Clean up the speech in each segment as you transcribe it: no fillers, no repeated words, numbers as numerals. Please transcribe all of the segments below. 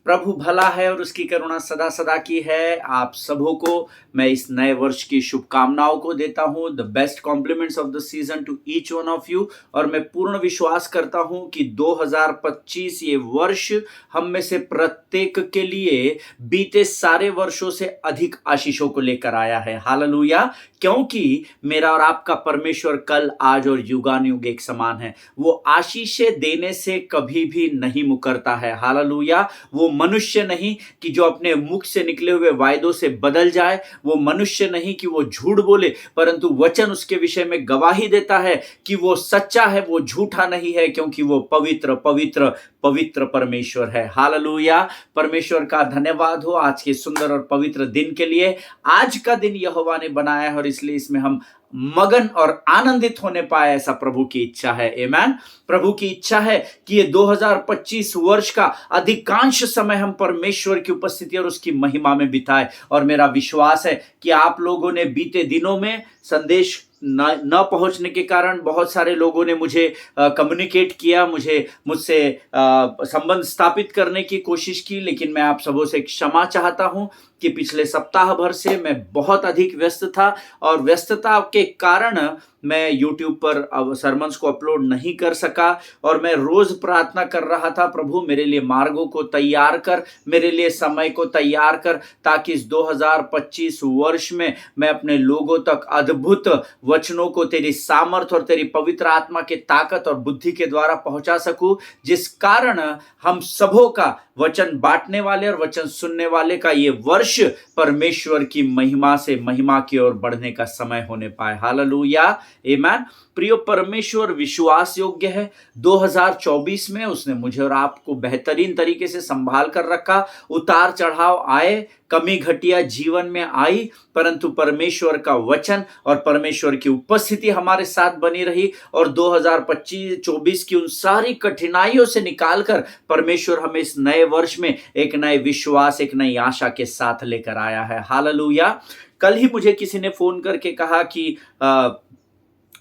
प्रभु भला है और उसकी करुणा सदा सदा की है। आप सबों को मैं इस नए वर्ष की शुभकामनाओं को देता हूँ। The best compliments of the season to each one of you. और मैं पूर्ण विश्वास करता हूँ कि 2025 ये वर्ष हम में से प्रत्येक के लिए बीते सारे वर्षों से अधिक आशीषों को लेकर आया है। हालेलुया। क्योंकि मेरा और आपका परमेश्वर कल आज और युगानुयुग एक समान है। वो आशीषें देने से कभी भी नहीं मुकरता है। हालेलुया। वो मनुष्य नहीं कि जो अपने मुख से निकले हुए वायदों से बदल जाए, वो मनुष्य नहीं कि वो झूठ बोले, परंतु वचन उसके विषय में गवाही देता है कि वो सच्चा है, वो झूठा नहीं है, क्योंकि वो पवित्र पवित्र पवित्र परमेश्वर है। हालेलुया। परमेश्वर का धन्यवाद हो आज के सुंदर और पवित्र दिन के लिए। आज का दिन यहोवा ने बनाया है और इसलिए इसमें हम मगन और आनंदित होने पाए, ऐसा प्रभु की इच्छा है। आमीन। प्रभु की इच्छा है कि ये 2025 वर्ष का अधिकांश समय हम परमेश्वर की उपस्थिति और उसकी महिमा में बिताए। और मेरा विश्वास है कि आप लोगों ने बीते दिनों में संदेश न पहुंचने के कारण बहुत सारे लोगों ने मुझे कम्युनिकेट किया, मुझसे संबंध स्थापित करने की कोशिश की, लेकिन मैं आप सबों से क्षमा चाहता हूं कि पिछले सप्ताह भर से मैं बहुत अधिक व्यस्त था और व्यस्तता के कारण मैं YouTube पर सरमन्स को अपलोड नहीं कर सका। और मैं रोज प्रार्थना कर रहा था, प्रभु मेरे लिए मार्गों को तैयार कर, मेरे लिए समय को तैयार कर, ताकि इस 2025 वर्ष में मैं अपने लोगों तक अद्भुत वचनों को तेरी सामर्थ और तेरी पवित्र आत्मा के ताकत और बुद्धि के द्वारा पहुंचा सकूं, जिस कारण हम सबों का वचन बांटने वाले और वचन सुनने वाले का ये वर्ष परमेश्वर की महिमा से महिमा की ओर बढ़ने का समय होने पाए। हालेलुया। आमीन। प्रिय परमेश्वर विश्वास योग्य है। 2024 में उसने मुझे और आपको बेहतरीन तरीके से संभाल कर रखा। उतार चढ़ाव आए, कमी घटिया जीवन में आई, परंतु परमेश्वर का वचन और परमेश्वर की उपस्थिति हमारे साथ बनी रही। और 2025-24 की उन सारी कठिनाइयों से निकालकर परमेश्वर हमें इस नए वर्ष में एक नए विश्वास, एक नई आशा के साथ लेकर आया है। हालेलुया। कल ही मुझे किसी ने फोन करके कहा कि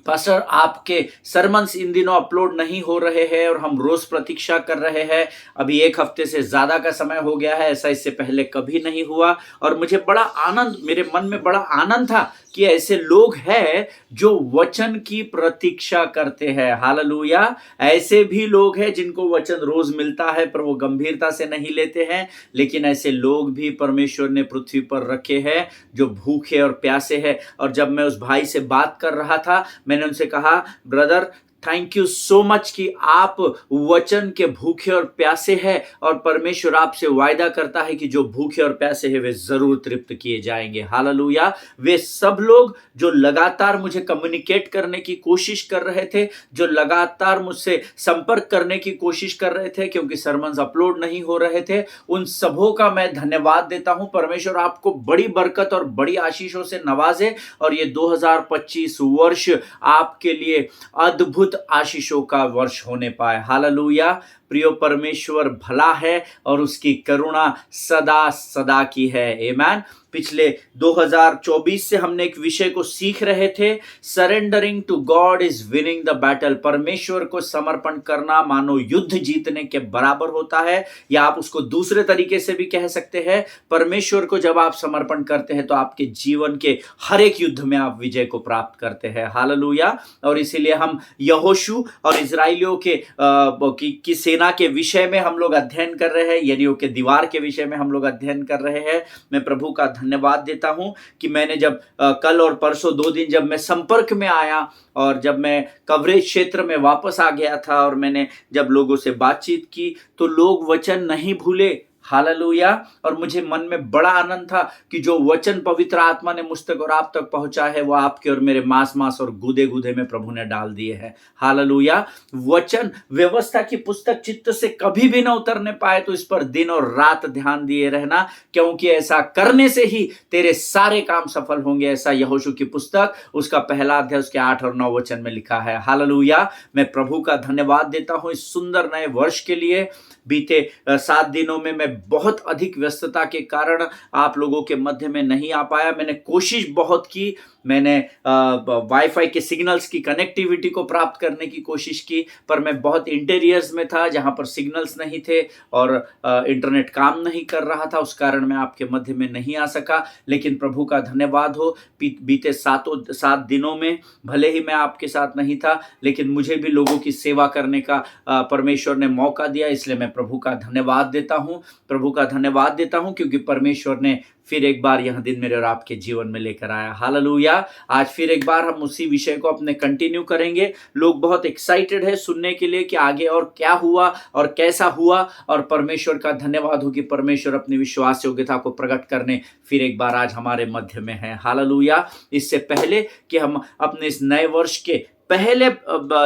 पास्टर आपके सरमन्स इन दिनों अपलोड नहीं हो रहे हैं और हम रोज प्रतीक्षा कर रहे हैं। अभी 1 हफ्ते से ज्यादा का समय हो गया है, ऐसा इससे पहले कभी नहीं हुआ। और मुझे बड़ा आनंद, मेरे मन में बड़ा आनंद था कि ऐसे लोग हैं जो वचन की प्रतीक्षा करते हैं। हालेलुया। ऐसे भी लोग हैं जिनको वचन रोज मिलता है पर वो गंभीरता से नहीं लेते हैं, लेकिन ऐसे लोग भी परमेश्वर ने पृथ्वी पर रखे हैं जो भूखे और प्यासे हैं। और जब मैं उस भाई से बात कर रहा था, मैंने उनसे कहा, brother thank you so much कि आप वचन के भूखे और प्यासे हैं और परमेश्वर आपसे वायदा करता है कि जो भूखे और प्यासे हैं वे जरूर तृप्त किए जाएंगे। हालेलुया। वे सब लोग जो लगातार मुझे कम्युनिकेट करने की कोशिश कर रहे थे, जो लगातार मुझसे संपर्क करने की कोशिश कर रहे थे क्योंकि सरमन्स अपलोड नहीं हो रहे थे, उन सबों का मैं धन्यवाद देता हूं। परमेश्वर आपको बड़ी बरकत और बड़ी आशीषों से नवाजे और ये 2025 वर्ष आपके लिए अद्भुत आशीषों का वर्ष होने पाए। हालेलुया। प्रियो परमेश्वर भला है और उसकी करुणा सदा सदा की है। आमीन। पिछले 2024 से हमने एक विषय को सीख रहे थे, surrendering to God is winning the battle. परमेश्वर को समर्पण करना मानो युद्ध जीतने के बराबर होता है, या आप उसको दूसरे तरीके से भी कह सकते हैं, परमेश्वर को जब आप समर्पण करते हैं तो आपके जीवन के हर एक युद्ध में आप विजय को प्राप्त करते हैं। हालेलुया। और इसीलिए हम यहोशू और इजराइलियों की सेना के विषय में हम लोग अध्ययन कर रहे हैं, यरीहो के दीवार के विषय में हम लोग अध्ययन कर रहे हैं। मैं प्रभु का धन्यवाद देता हूं कि मैंने जब कल और परसों 2 दिन जब मैं संपर्क में आया और जब मैं कवरेज क्षेत्र में वापस आ गया था और मैंने जब लोगों से बातचीत की तो लोग वचन नहीं भूले। हालेलुया। और मुझे मन में बड़ा आनंद था कि जो वचन पवित्र आत्मा ने मुझ तक और आप तक पहुंचा है वो आपके और मेरे मांस और गुदे गुदे में प्रभु ने डाल दिए हैं। हालेलुया। वचन व्यवस्था की पुस्तक चित्त से कभी भी ना उतरने पाए तो इस पर दिन और रात ध्यान दिए रहना, क्योंकि ऐसा करने से ही तेरे सारे काम सफल होंगे। ऐसा यहोशू की पुस्तक उसका 1 अध्याय उसके 8 और 9 वचन में लिखा है। हालेलुया। मैं प्रभु का धन्यवाद देता हूं इस सुंदर नए वर्ष के लिए। बीते 7 दिनों में मैं बहुत अधिक व्यस्तता के कारण आप लोगों के मध्य में नहीं आ पाया। मैंने कोशिश बहुत की, मैंने वाईफाई के सिग्नल्स की कनेक्टिविटी को प्राप्त करने की कोशिश की, पर मैं बहुत इंटीरियर्स में था जहाँ पर सिग्नल्स नहीं थे और इंटरनेट काम नहीं कर रहा था। उस कारण मैं आपके मध्य में नहीं आ सका, लेकिन प्रभु का धन्यवाद हो, बीते 7 दिनों में भले ही मैं आपके साथ नहीं था, लेकिन मुझे भी लोगों की सेवा करने का परमेश्वर ने मौका दिया। इसलिए मैं प्रभु का धन्यवाद देता हूँ, प्रभु का धन्यवाद देता हूँ, क्योंकि परमेश्वर ने फिर एक बार यह दिन मेरे और आपके जीवन में लेकर आया। हालेलुया। आज फिर एक बार हम उसी विषय को अपने कंटिन्यू करेंगे। लोग बहुत एक्साइटेड है सुनने के लिए कि आगे और क्या हुआ और कैसा हुआ, और परमेश्वर का धन्यवाद हो कि परमेश्वर अपनी विश्वास योग्यता को प्रकट करने फिर एक बार आज हमारे मध्य में है। हालेलुया। इससे पहले कि हम अपने इस नए वर्ष के पहले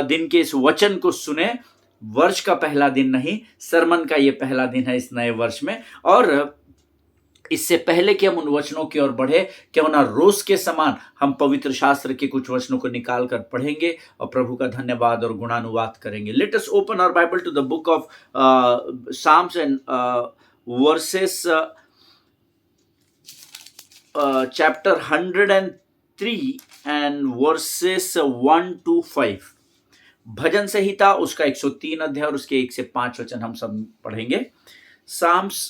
दिन के इस वचन को सुने, वर्ष का पहला दिन नहीं, सरमन का ये पहला दिन है इस नए वर्ष में, और इससे पहले कि हम उन वचनों की ओर बढ़े, क्यों ना रोज के समान हम पवित्र शास्त्र के कुछ वचनों को निकाल कर पढ़ेंगे और प्रभु का धन्यवाद और गुणानुवाद करेंगे। Let us open our Bible to the book of Psalms and verses chapter 103 and verses 1 to 5। भजन संहिता उसका 103 अध्याय और उसके 1 से 5 वचन हम सब पढ़ेंगे। साम्स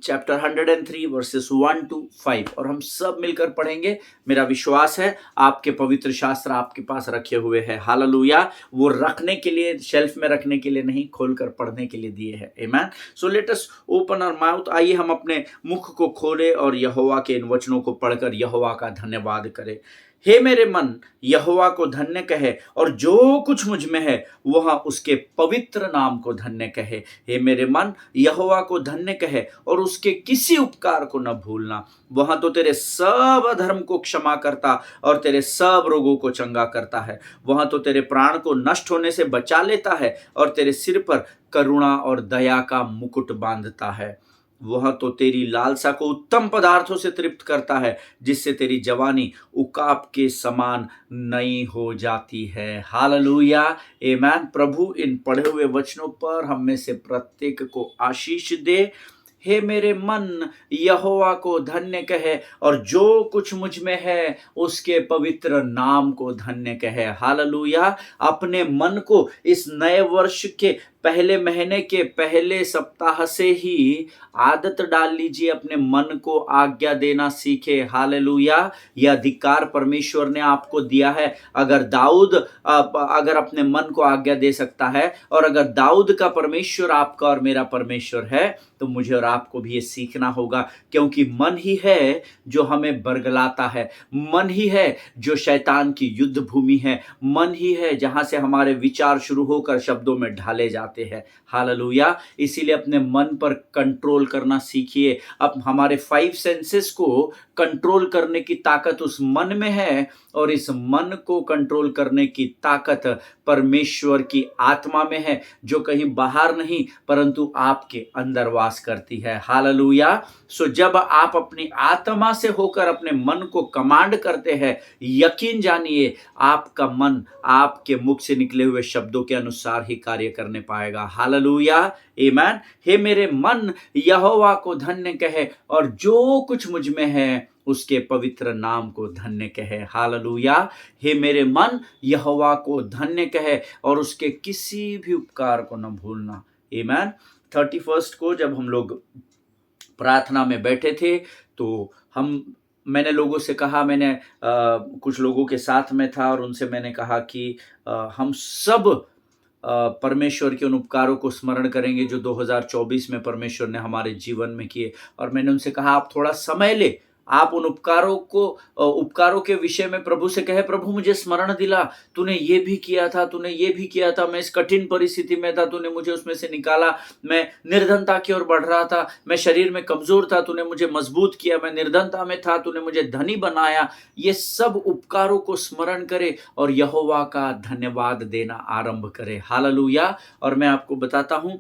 चैप्टर 103 वर्सेस 1 to 5, और हम सब मिलकर पढ़ेंगे। मेरा विश्वास है आपके पवित्र शास्त्र आपके पास रखे हुए हैं। हालेलुया। वो रखने के लिए, शेल्फ में रखने के लिए नहीं, खोलकर पढ़ने के लिए दिए हैं। Amen. So let us open our mouth. आइए हम अपने मुख को खोले और यहोवा के इन वचनों को पढ़कर यहोवा का धन्यवाद करें। हे मेरे मन, यहोवा को धन्य कहे, और जो कुछ मुझ में है वह उसके पवित्र नाम को धन्य कहे। हे मेरे मन, यहोवा को धन्य कहे और उसके किसी उपकार को न भूलना। वह तो तेरे सब अधर्म को क्षमा करता और तेरे सब रोगों को चंगा करता है। वह तो तेरे प्राण को नष्ट होने से बचा लेता है और तेरे सिर पर करुणा और दया का मुकुट बांधता है। वह तो तेरी लालसा को उत्तम पदार्थों से तृप्त करता है, जिससे तेरी जवानी उकाब के समान नई हो जाती है। हालेलुया। आमेन। प्रभु इन पढ़े हुए वचनों पर हम में से प्रत्येक को आशीष दे। हे मेरे मन, यहोवा को धन्य कहे और जो कुछ मुझ में है उसके पवित्र नाम को धन्य कहे। हालेलुया। अपने मन को इस नए वर्ष के पहले महीने के पहले सप्ताह से ही आदत डाल लीजिए, अपने मन को आज्ञा देना सीखे। हालेलुया। यह अधिकार परमेश्वर ने आपको दिया है। अगर दाऊद अगर अपने मन को आज्ञा दे सकता है, और अगर दाऊद का परमेश्वर आपका और मेरा परमेश्वर है, तो मुझे और आपको भी ये सीखना होगा, क्योंकि मन ही है जो हमें बरगलाता है, मन ही है जो शैतान की युद्ध भूमि है, मन ही है जहां से हमारे विचार शुरू होकर शब्दों में ढाले जाते हैं। हालेलुया। इसीलिए अपने मन पर कंट्रोल करना सीखिए। अब हमारे 5 सेंसेस को कंट्रोल करने की ताकत उस मन में है, और इस मन को कंट्रोल करने की ताकत परमेश्वर की आत्मा में है, जो कहीं बाहर नहीं परंतु आपके अंदर वास करती है। हालेलुया। सो जब आप अपनी आत्मा से होकर अपने मन को कमांड करते हैं, यकीन जानिए आपका मन आपके मुख से निकले हुए शब्दों के अनुसार ही कार्य करने पाएगा। हालेलुया। आमेन। हे मेरे मन, यहोवा को धन्य कहे और जो कुछ मुझ में है उसके पवित्र नाम को धन्य कहे। हालेलुया। हे मेरे मन, यहोवा को धन्य कहे और उसके किसी भी उपकार को न भूलना। आमेन। 31 को जब हम लोग प्रार्थना में बैठे थे, तो मैंने लोगों से कहा, मैंने कुछ लोगों के साथ में था और उनसे मैंने कहा कि हम सब परमेश्वर के उन उपकारों को स्मरण करेंगे जो 2024 में परमेश्वर ने हमारे जीवन में किए। और मैंने उनसे कहा, आप थोड़ा समय ले, आप उन उपकारों के विषय में प्रभु से कहे, प्रभु मुझे स्मरण दिला, तूने ये भी किया था, तूने ये भी किया था, मैं इस कठिन परिस्थिति में था, तूने मुझे उसमें से निकाला, मैं निर्धनता की ओर बढ़ रहा था, मैं शरीर में कमजोर था, तूने मुझे मजबूत किया, मैं निर्धनता में था, तूने मुझे धनी बनाया। ये सब उपकारों को स्मरण करे और यहोवा का धन्यवाद देना आरंभ करे। हालेलुया। और मैं आपको बताता हूं,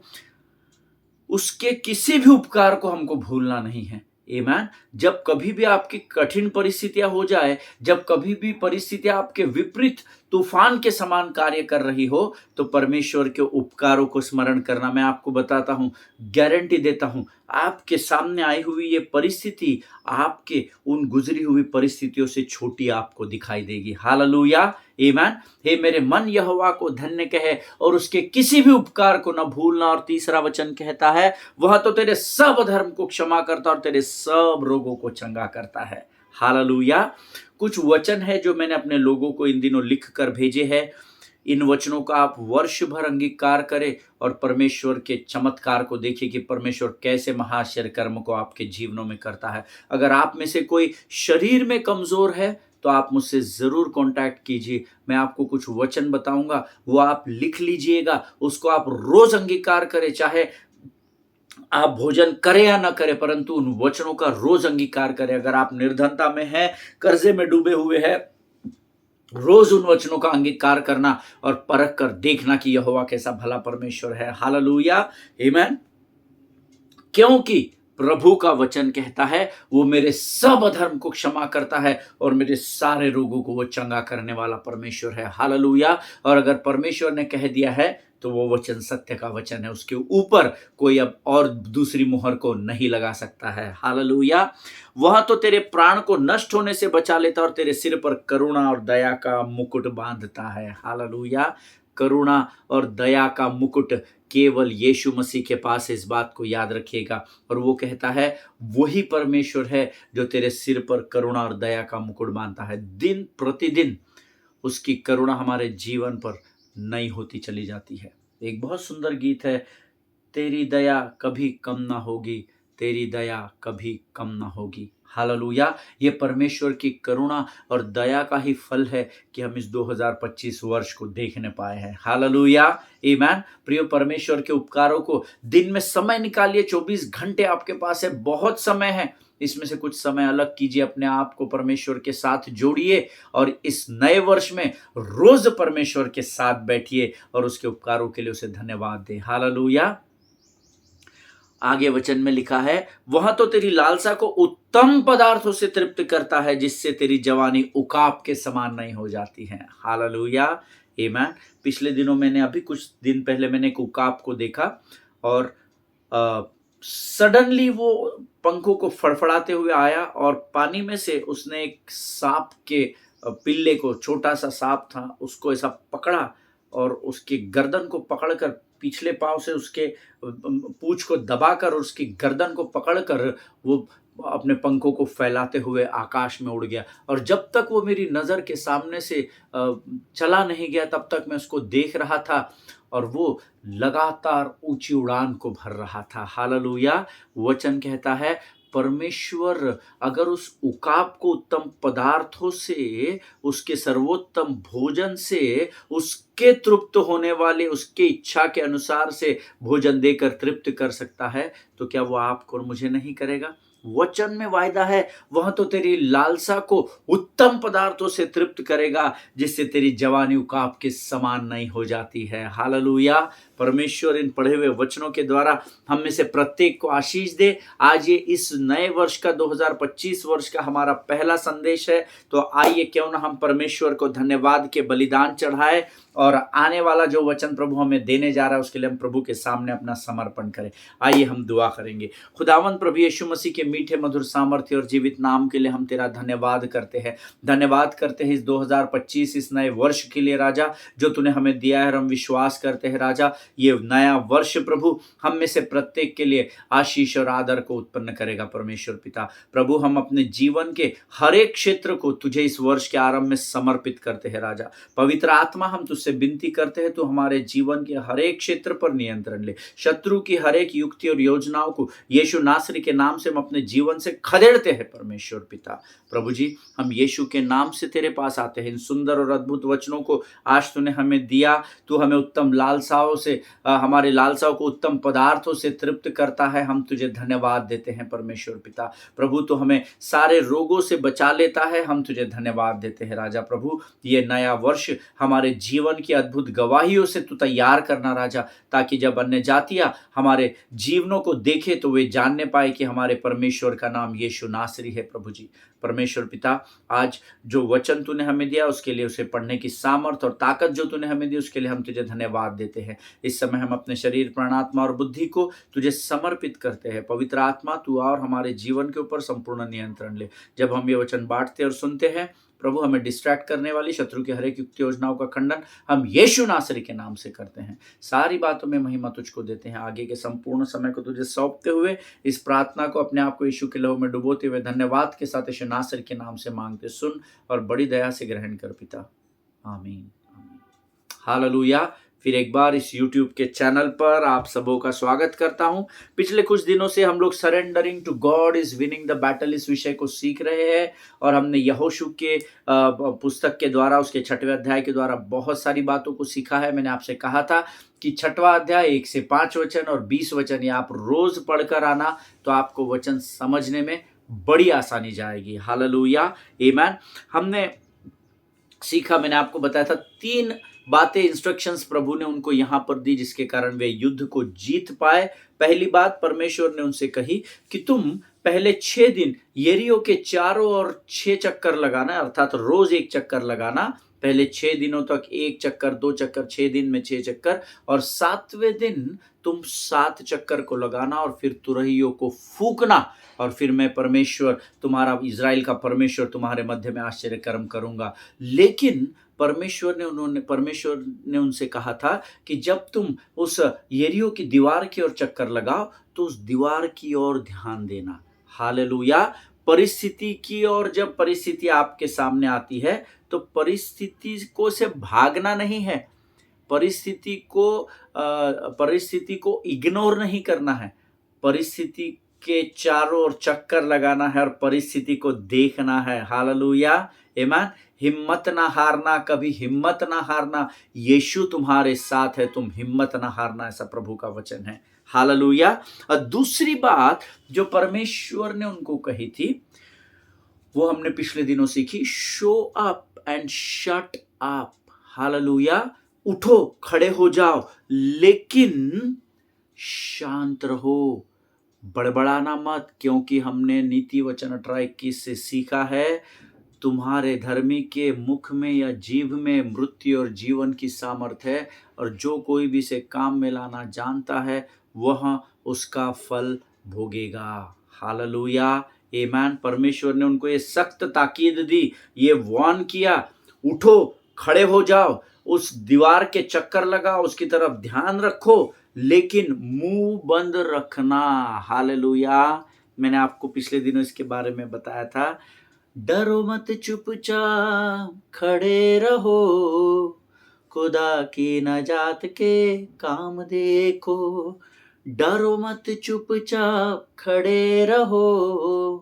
उसके किसी भी उपकार को हमको भूलना नहीं है। आमेन। जब कभी भी आपकी कठिन परिस्थितियां हो जाए, जब कभी भी परिस्थितियां आपके विपरीत तूफान के समान कार्य कर रही हो, तो परमेश्वर के उपकारों को स्मरण करना। मैं आपको बताता हूं, गारंटी देता हूं, आपके सामने आई हुई ये परिस्थिति आपके उन गुजरी हुई परिस्थितियों से छोटी आपको दिखाई देगी। हालेलुया, आमेन। हे मेरे मन यहोवा को धन्य कहे और उसके किसी भी उपकार को न भूलना। और तीसरा वचन कहता है, वह तो तेरे सब धर्म को क्षमा करता और तेरे सब रोगों को चंगा करता है। हालेलुया। कुछ वचन है जो मैंने अपने लोगों को इन दिनों लिख कर भेजे हैं। इन वचनों का आप वर्ष भर अंगीकार करें और परमेश्वर के चमत्कार को देखिए कि परमेश्वर कैसे महाआश्चर्य कर्म को आपके जीवनों में करता है। अगर आप में से कोई शरीर में कमजोर है तो आप मुझसे जरूर कांटेक्ट कीजिए। मैं आपको कुछ वचन बताऊंगा, वो आप लिख लीजिएगा, उसको आप रोज अंगीकार करें। चाहे आप भोजन करें या ना करें, परंतु उन वचनों का रोज अंगीकार करें। अगर आप निर्धनता में हैं, कर्जे में डूबे हुए हैं, रोज उन वचनों का अंगीकार करना और परख कर देखना कि यहोवा कैसा भला परमेश्वर है। हालेलुया, आमेन। क्योंकि प्रभु का वचन कहता है, वो मेरे सब अधर्म को क्षमा करता है और मेरे सारे रोगों को वो चंगा करने वाला परमेश्वर है। हालेलुया। और अगर परमेश्वर ने कह दिया है तो वो वचन सत्य का वचन है, उसके ऊपर कोई अब और दूसरी मुहर को नहीं लगा सकता है। हालेलुया। वह तो तेरे प्राण को नष्ट होने से बचा लेता और तेरे सिर पर करुणा और दया का मुकुट बांधता है। हालेलुया। करुणा और दया का मुकुट केवल यीशु मसीह के पास है, इस बात को याद रखिएगा। और वो कहता है, वही परमेश्वर है जो तेरे सिर पर करुणा और दया का मुकुट बांधता है। दिन प्रतिदिन उसकी करुणा हमारे जीवन पर नई होती चली जाती है। एक बहुत सुंदर गीत है, तेरी दया कभी कम ना होगी, तेरी दया कभी कम ना होगी। हालेलुया। ये परमेश्वर की करुणा और दया का ही फल है कि हम इस 2025 वर्ष को देखने पाए हैं। हालेलुया, आमेन। प्रिय, परमेश्वर के उपकारों को दिन में समय निकालिए। 24 घंटे आपके पास है, बहुत समय है। इसमें से कुछ समय अलग कीजिए, अपने आप को परमेश्वर के साथ जोड़िए और इस नए वर्ष में रोज परमेश्वर के साथ बैठिए और उसके उपकारों के लिए उसे धन्यवाद दें। हालेलुया। आगे वचन में लिखा है, वह तो तेरी लालसा को उत्तम पदार्थों से तृप्त करता है, जिससे तेरी जवानी उकाब के समान नहीं हो जाती है। हालेलुया, आमेन। पिछले दिनों मैंने, अभी कुछ दिन पहले मैंने एक उकाब को देखा और सडनली वो पंखों को फड़फड़ाते हुए आया और पानी में से उसने एक सांप के पिल्ले को, छोटा सा सांप था, उसको ऐसा पकड़ा और उसकी गर्दन को पकड़कर पिछले पांव से उसके पूंछ को दबाकर और उसकी गर्दन को पकड़कर वो अपने पंखों को फैलाते हुए आकाश में उड़ गया। और जब तक वो मेरी नजर के सामने से चला नहीं गया, तब तक मैं उसको देख रहा था और वो लगातार ऊंची उड़ान को भर रहा था। हालेलुया। वचन कहता है, परमेश्वर अगर उस उकाब को उत्तम पदार्थों से, उसके सर्वोत्तम भोजन से, उसके तृप्त होने वाले, उसके इच्छा के अनुसार से भोजन देकर तृप्त कर सकता है, तो क्या वो आपको और मुझे नहीं करेगा? वचन में वायदा है, वह तो तेरी लालसा को उत्तम पदार्थों से तृप्त करेगा, जिससे तेरी जवानी उकाब के समान नहीं हो जाती है। हालेलुया। परमेश्वर इन पढ़े हुए वचनों के द्वारा हम में से प्रत्येक को आशीष दे। आज ये इस नए वर्ष का 2025 वर्ष का हमारा पहला संदेश है, तो आइए क्यों ना हम परमेश्वर को धन्यवाद के बलिदान चढ़ाए और आने वाला जो वचन प्रभु हमें देने जा रहा है उसके लिए हम प्रभु के सामने अपना समर्पण करें। आइए हम दुआ करेंगे। खुदावंद प्रभु यीशु मसीह के मीठे मधुर सामर्थ्य और जीवित नाम के लिए हम तेरा धन्यवाद करते हैं। धन्यवाद करते हैं इस 2025 इस नए वर्ष के लिए राजा, जो तूने हमें दिया है। और हम विश्वास करते हैं राजा, ये नया वर्ष प्रभु हम में से प्रत्येक के लिए आशीष और आदर को उत्पन्न करेगा। परमेश्वर पिता प्रभु, हम अपने जीवन के हर एक क्षेत्र को तुझे इस वर्ष के आरंभ में समर्पित करते हैं राजा। पवित्र आत्मा, हम तुझसे विनती करते हैं, तू हमारे जीवन के हर एक क्षेत्र पर नियंत्रण ले। शत्रु की हर एक युक्ति और योजनाओं को यीशु नासरी के नाम से हम अपने जीवन से खदेड़ते हैं। परमेश्वर पिता प्रभु जी, हम यीशु के नाम से तेरे पास आते हैं। इन सुंदर और अद्भुत वचनों को आज तूने हमें दिया। तू हमें उत्तम लालसाओं से, हमारे लालसाओं को उत्तम पदार्थों से तृप्त करता है। हम तुझे धन्यवाद देते हैं परमेश्वर पिता प्रभु। तो हमें सारे रोगों से बचा लेता है। हम तुझे धन्यवाद देते हैं राजा प्रभु। ये नया वर्ष हमारे जीवन जीवन की अद्भुत गवाहियों से तू तैयार करना राजा, ताकि जब अन्य जातियां हमारे जीवनों को देखे तो वे जानने पाए कि हमारे परमेश्वर का नाम यीशु नासरी है। प्रभु जी, परमेश्वर पिता, आज जो वचन तूने हमें दिया उसके लिए, उसे पढ़ने की सामर्थ और ताकत जो तूने हमें दी उसके लिए हम तुझे धन्यवाद देते हैं। इस समय हम अपने शरीर, प्राण, आत्मा और बुद्धि को तुझे समर्पित करते हैं। पवित्र आत्मा, तू और हमारे जीवन के ऊपर संपूर्ण नियंत्रण ले। जब हम ये वचन बांटते और सुनते हैं प्रभु, हमें डिस्ट्रैक्ट करने वाली शत्रु की हर एक युक्ति योजनाओं का खंडन हम यीशु नासरी के नाम से करते हैं। सारी बातों में महिमा तुझको देते हैं। आगे के संपूर्ण समय को तुझे सौंपते हुए इस प्रार्थना को अपने आप को यीशु के लहू में डुबोते हुए धन्यवाद के साथ यीशु नासरी के नाम से मांगते, सुन और बड़ी दया से ग्रहण कर पिता। आमीन। हालेलुया। फिर एक बार इस YouTube के चैनल पर आप सबों का स्वागत करता हूं। पिछले कुछ दिनों से हम लोग surrendering to God is winning the battle इस विषय को सीख रहे हैं और हमने यहोशू के पुस्तक के द्वारा, उसके 6वें अध्याय के द्वारा बहुत सारी बातों को सीखा है। मैंने आपसे कहा था कि 6वां अध्याय 1 से 5 वचन और 20 वचन ये आप रोज पढ़कर आना तो आपको वचन समझने में बड़ी आसानी जाएगी। हालेलुया, आमीन। हमने सीखा, मैंने आपको बताया था 3 बातें, इंस्ट्रक्शंस प्रभु ने उनको यहां पर दी जिसके कारण वे युद्ध को जीत पाए। पहली बात, परमेश्वर ने उनसे कही कि तुम पहले 6 दिन यरीहो के चारों ओर 6 चक्कर लगाना, अर्थात रोज 1 चक्कर लगाना। पहले 6 दिनों तक 1 चक्कर, 2 चक्कर, 6 दिन में 6 चक्कर, और 7वें दिन तुम 7 चक्कर को लगाना और फिर तुरहियों को फूकना, और फिर मैं परमेश्वर, तुम्हारा इज़राइल का परमेश्वर तुम्हारे मध्य में आश्चर्य कर्म करूंगा। लेकिन परमेश्वर ने उनसे कहा था कि जब तुम उस यरीहो की दीवार की ओर चक्कर लगाओ तो उस दीवार की ओर ध्यान देना। हालेलुया। परिस्थिति की ओर, जब परिस्थिति आपके सामने आती है तो परिस्थिति को से भागना नहीं है, परिस्थिति को इग्नोर नहीं करना है, परिस्थिति के चारों ओर चक्कर लगाना है और परिस्थिति को देखना है। हालेलुया, आमीन। हिम्मत ना हारना, कभी हिम्मत ना हारना, यीशु तुम्हारे साथ है, तुम हिम्मत ना हारना, ऐसा प्रभु का वचन है। हालेलुया। और दूसरी बात जो परमेश्वर ने उनको कही थी वो हमने पिछले दिनों सीखी, show up and shut up. Hallelujah. उठो, खड़े हो जाओ, लेकिन शांत रहो, बड़बड़ाना मत, क्योंकि हमने नीति वचन 18:21 से सीखा है, तुम्हारे धर्मी के मुख में या जीभ में मृत्यु और जीवन की सामर्थ है, और जो कोई भी इसे काम में लाना जानता है वह उसका फल भोगेगा। हालेलुया, आमीन। परमेश्वर ने उनको ये सख्त ताकीद दी, ये वार्न किया, उठो, खड़े हो जाओ, उस दीवार के चक्कर लगाओ, उसकी तरफ ध्यान रखो, लेकिन मुंह बंद रखना। हालेलुया। मैंने आपको पिछले दिनों इसके बारे में बताया था, डरो मत, चुपचाप खड़े रहो, खुदा की नजात के काम देखो। डरो मत, चुपचाप खड़े रहो,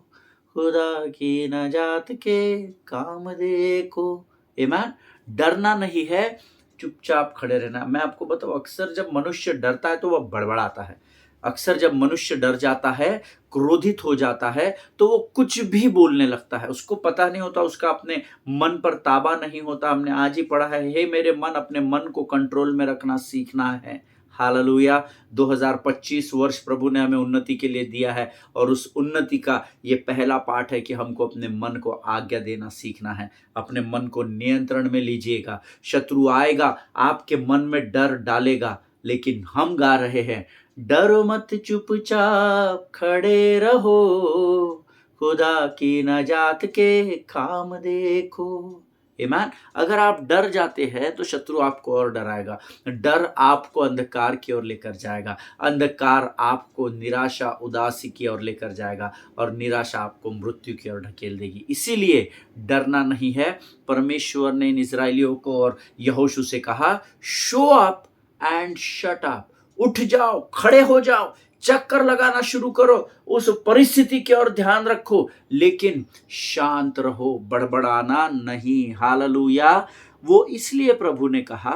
खुदा की नजात के काम देखो। आमीन। डरना नहीं है, चुपचाप खड़े रहना। मैं आपको बताऊं, अक्सर जब मनुष्य डरता है तो वह बड़बड़ाता है। अक्सर जब मनुष्य डर जाता है, क्रोधित हो जाता है, तो वो कुछ भी बोलने लगता है। उसको पता नहीं होता, उसका अपने मन पर ताबा नहीं होता। हमने आज ही पढ़ा है, हे मेरे मन, अपने मन को कंट्रोल में रखना सीखना है। हालेलुया। 2025 वर्ष प्रभु ने हमें उन्नति के लिए दिया है, और उस उन्नति का ये पहला पाठ है कि हमको अपने मन को आज्ञा देना सीखना है। अपने मन को नियंत्रण में लीजिएगा। शत्रु आएगा, आपके मन में डर डालेगा, लेकिन हम गा रहे हैं, डरो मत, चुपचाप खड़े रहो, खुदा की नजात के काम देखो। आमीन। अगर आप डर जाते हैं तो शत्रु आपको और डराएगा। डर आपको अंधकार की ओर लेकर जाएगा, अंधकार आपको निराशा, उदासी की ओर लेकर जाएगा, और निराशा आपको मृत्यु की ओर ढकेल देगी। इसीलिए डरना नहीं है। परमेश्वर ने इन इजरायलियों को और यहोशू से कहा, show up and shut up, उठ जाओ, खड़े हो जाओ, चक्कर लगाना शुरू करो, उस परिस्थिति की ओर ध्यान रखो, लेकिन शांत रहो, बड़बड़ाना नहीं। हालेलुया। वो इसलिए प्रभु ने कहा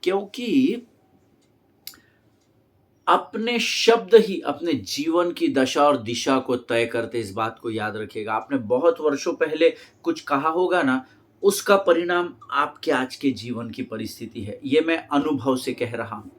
क्योंकि अपने शब्द ही अपने जीवन की दशा और दिशा को तय करते। इस बात को याद रखिएगा। आपने बहुत वर्षों पहले कुछ कहा होगा ना, उसका परिणाम आपके आज के जीवन की परिस्थिति है। ये मैं अनुभव से कह रहा हूँ।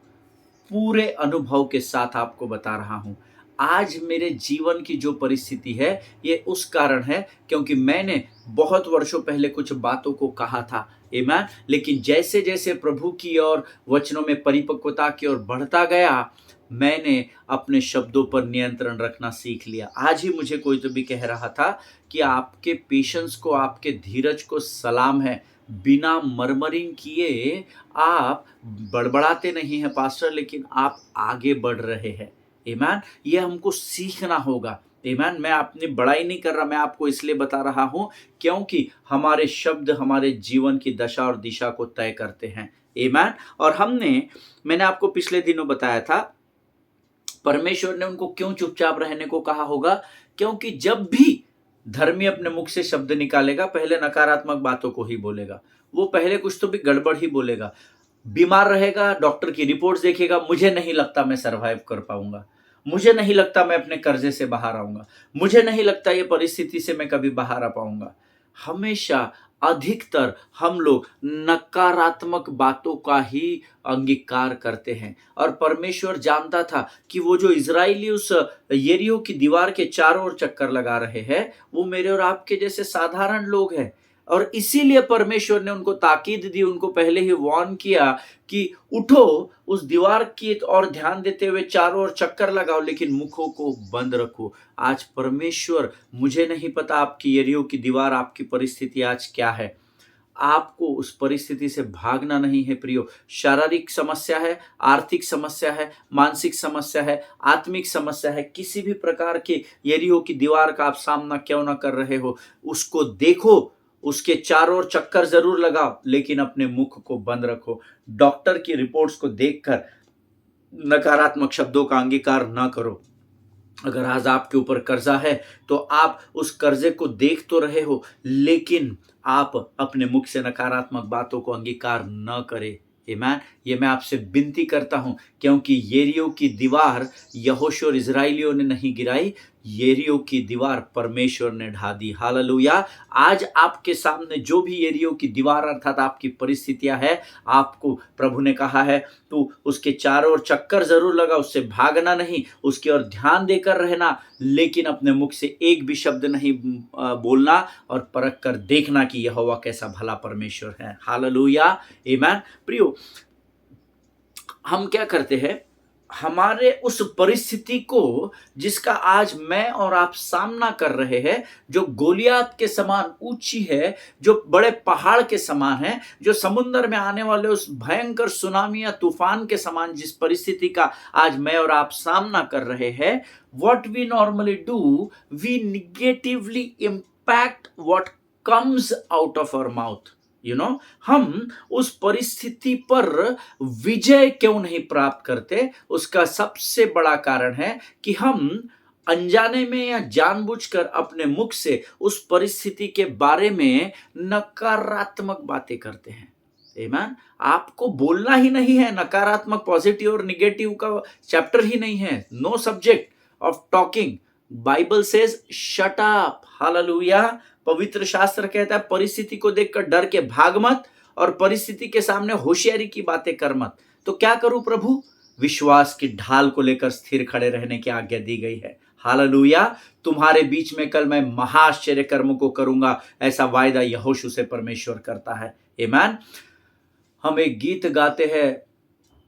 पूरे अनुभव के साथ आपको बता रहा हूँ। आज मेरे जीवन की जो परिस्थिति है, ये उस कारण है क्योंकि मैंने बहुत वर्षों पहले कुछ बातों को कहा था, आमेन। लेकिन जैसे-जैसे प्रभु की ओर वचनों में परिपक्वता की ओर बढ़ता गया, मैंने अपने शब्दों पर नियंत्रण रखना सीख लिया। आज ही मुझे कोई तो भी कह रहा था कि आपके पेशेंस को, आपके धीरज को सलाम है। बिना मरमरिंग किए आप बड़बड़ाते नहीं हैं पास्टर, लेकिन आप आगे बढ़ रहे हैं। आमेन। ये हमको सीखना होगा। आमेन। मैं अपनी बड़ाई नहीं कर रहा, मैं आपको इसलिए बता रहा हूं क्योंकि हमारे शब्द हमारे जीवन की दशा और दिशा को तय करते हैं। आमेन। और मैंने आपको पिछले दिनों बताया था, परमेश्वर ने उनको क्यों चुपचाप रहने को कहा होगा, क्योंकि जब भी धर्मी अपने मुख से शब्द निकालेगा, पहले नकारात्मक बातों को ही बोलेगा। वो पहले कुछ तो भी गड़बड़ ही बोलेगा। बीमार रहेगा, डॉक्टर की रिपोर्ट्स देखेगा, मुझे नहीं लगता मैं सर्वाइव कर पाऊंगा, मुझे नहीं लगता मैं अपने कर्जे से बाहर आऊंगा, मुझे नहीं लगता ये परिस्थिति से मैं कभी बाहर आ पाऊंगा। हमेशा अधिकतर हम लोग नकारात्मक बातों का ही अंगीकार करते हैं। और परमेश्वर जानता था कि वो जो इजराइली उस यरीहो की दीवार के चारों ओर चक्कर लगा रहे हैं, वो मेरे और आपके जैसे साधारण लोग हैं। और इसीलिए परमेश्वर ने उनको ताकीद दी, उनको पहले ही वार्न किया कि उठो, उस दीवार की ओर ध्यान देते हुए चारों ओर चक्कर लगाओ, लेकिन मुखों को बंद रखो। आज परमेश्वर, मुझे नहीं पता आपकी यरीहो की दीवार, आपकी परिस्थिति आज क्या है। आपको उस परिस्थिति से भागना नहीं है प्रियो। शारीरिक समस्या है, आर्थिक समस्या है, मानसिक समस्या है, आत्मिक समस्या है, किसी भी प्रकार के यरीहो की दीवार का आप सामना क्यों ना कर रहे हो, उसको देखो, उसके चारों ओर चक्कर जरूर लगाओ, लेकिन अपने मुख को बंद रखो। डॉक्टर की रिपोर्ट्स को देखकर नकारात्मक शब्दों का अंगीकार ना करो। अगर आज आपके ऊपर कर्जा है तो आप उस कर्जे को देख तो रहे हो, लेकिन आप अपने मुख से नकारात्मक बातों को अंगीकार न करें। आमीन। ये मैं आपसे विनती करता हूं, क्योंकि यरीहो की दीवार यहोशू और इजराइलियों ने नहीं गिराई, यरीहो की दीवार परमेश्वर ने ढा दी। हालेलुया। आज आपके सामने जो भी यरीहो की दीवार अर्थात आपकी परिस्थितियां है, आपको प्रभु ने कहा है तू उसके चारों ओर चक्कर जरूर लगा, उससे भागना नहीं, उसकी ओर ध्यान देकर रहना, लेकिन अपने मुख से एक भी शब्द नहीं बोलना, और परख कर देखना कि यहोवा कैसा भला परमेश्वर है। हालेलुया। आमीन। प्रियो, हम क्या करते हैं, हमारे उस परिस्थिति को जिसका आज मैं और आप सामना कर रहे हैं, जो गोलियात के समान ऊंची है, जो बड़े पहाड़ के समान है, जो समुद्र में आने वाले उस भयंकर सुनामी या तूफान के समान जिस परिस्थिति का आज मैं और आप सामना कर रहे हैं, what we normally do, we negatively impact what comes out of our mouth. हम उस परिस्थिति पर विजय क्यों नहीं प्राप्त करते, उसका सबसे बड़ा कारण है कि हम अनजाने में या जानबूझकर अपने मुख से उस परिस्थिति के बारे में नकारात्मक बातें करते हैं। आमीन। आपको बोलना ही नहीं है, नकारात्मक, पॉजिटिव और निगेटिव का चैप्टर ही नहीं है, no subject of talking. Bible says shut up. Hallelujah. पवित्र शास्त्र कहता है परिस्थिति को देखकर डर के भाग मत, और परिस्थिति के सामने होशियारी की बातें कर मत। तो क्या करूं प्रभु? विश्वास की ढाल को लेकर स्थिर खड़े रहने की आज्ञा दी गई है। हालेलुया। तुम्हारे बीच में कल मैं महाआश्चर्य कर्मों को करूंगा, ऐसा वायदा यहोशू से परमेश्वर करता है। आमीन। हम एक गीत गाते हैं,